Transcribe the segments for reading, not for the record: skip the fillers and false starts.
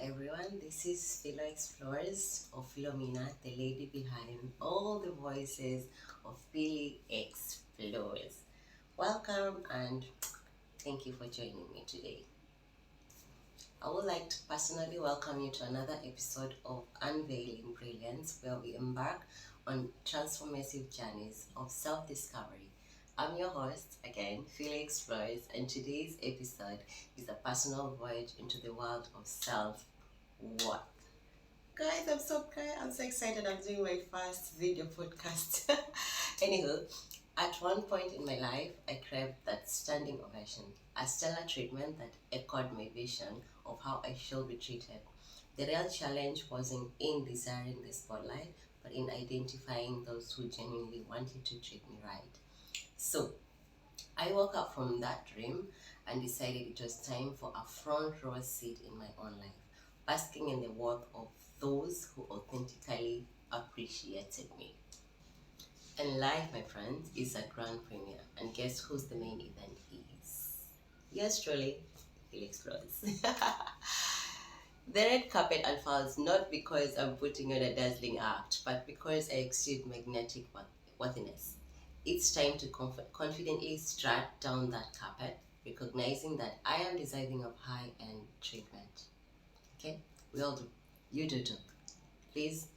everyone, this is Philo Explores or Philomena, the lady behind all the voices of Philly Explores. Welcome and thank you for joining me today. I would like to personally welcome you to another episode of Unveiling Brilliance, where we embark on transformative journeys of self-discovery. I'm your host, again, Philly Explores, and today's episode is a personal voyage into the world of self-worth. Guys, I'm so excited. I'm doing my first video podcast. Anywho, at one point in my life, I craved that standing ovation, a stellar treatment that echoed my vision of how I should be treated. The real challenge wasn't in desiring the spotlight, but in identifying those who genuinely wanted to treat me right. So, I woke up from that dream and decided it was time for a front row seat in my own life, basking in the worth of those who authentically appreciated me. And life, my friends, is a grand premiere. And guess who's the main event is? Yes, truly, Felix Flores. The red carpet unfolds not because I'm putting on a dazzling act, but because I exude magnetic worthiness. It's time to confidently strut down that carpet, recognizing that I am deserving of high-end treatment. Okay? We all do. You do too. Please.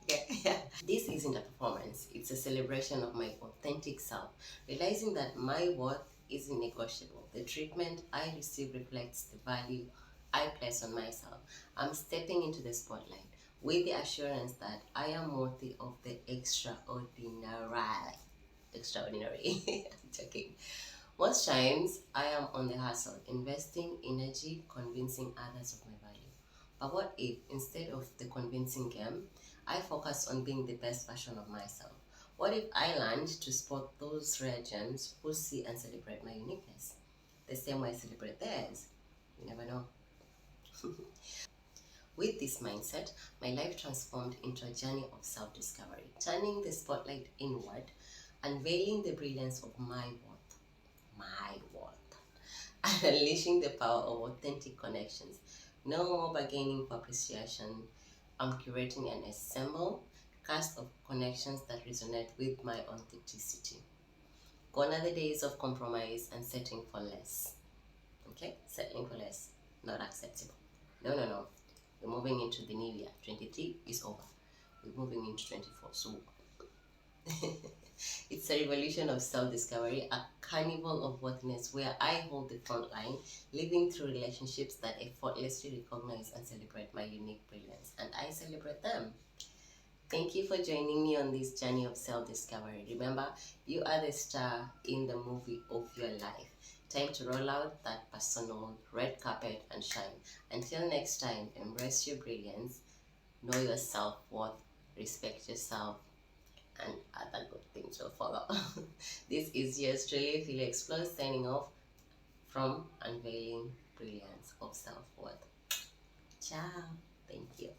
Okay. This isn't a performance, it's a celebration of my authentic self, realizing that my worth isn't negotiable. The treatment I receive reflects the value I place on myself. I'm stepping into the spotlight with the assurance that I am worthy of the extraordinary. Extraordinary. I'm joking. Most times, I am on the hustle, investing energy, convincing others of my value. But what if, instead of the convincing game, I focus on being the best version of myself? What if I learned to spot those rare gems who see and celebrate my uniqueness the same way I celebrate theirs? You never know. With this mindset, my life transformed into a journey of self-discovery, turning the spotlight inward, unveiling the brilliance of my worth, and unleashing the power of authentic connections. No more bargaining for appreciation. I'm curating an ensemble cast of connections that resonate with my authenticity. Gone are the days of compromise and settling for less. Okay? Settling for less. Not acceptable. No. We're moving into the new year. 23 is over. We're moving into 24. So it's a revolution of self-discovery, a carnival of worthiness where I hold the front line, living through relationships that effortlessly recognize and celebrate my unique brilliance, and I celebrate them. Thank you for joining me on this journey of self-discovery. Remember, you are the star in the movie of your life. Time to roll out that personal red carpet and shine. Until next time, embrace your brilliance, know your self-worth, respect yourself, and other good things will follow. This is yours truly, Philly Explore, signing off from Unveiling Brilliance of Self-Worth. Ciao. Thank you.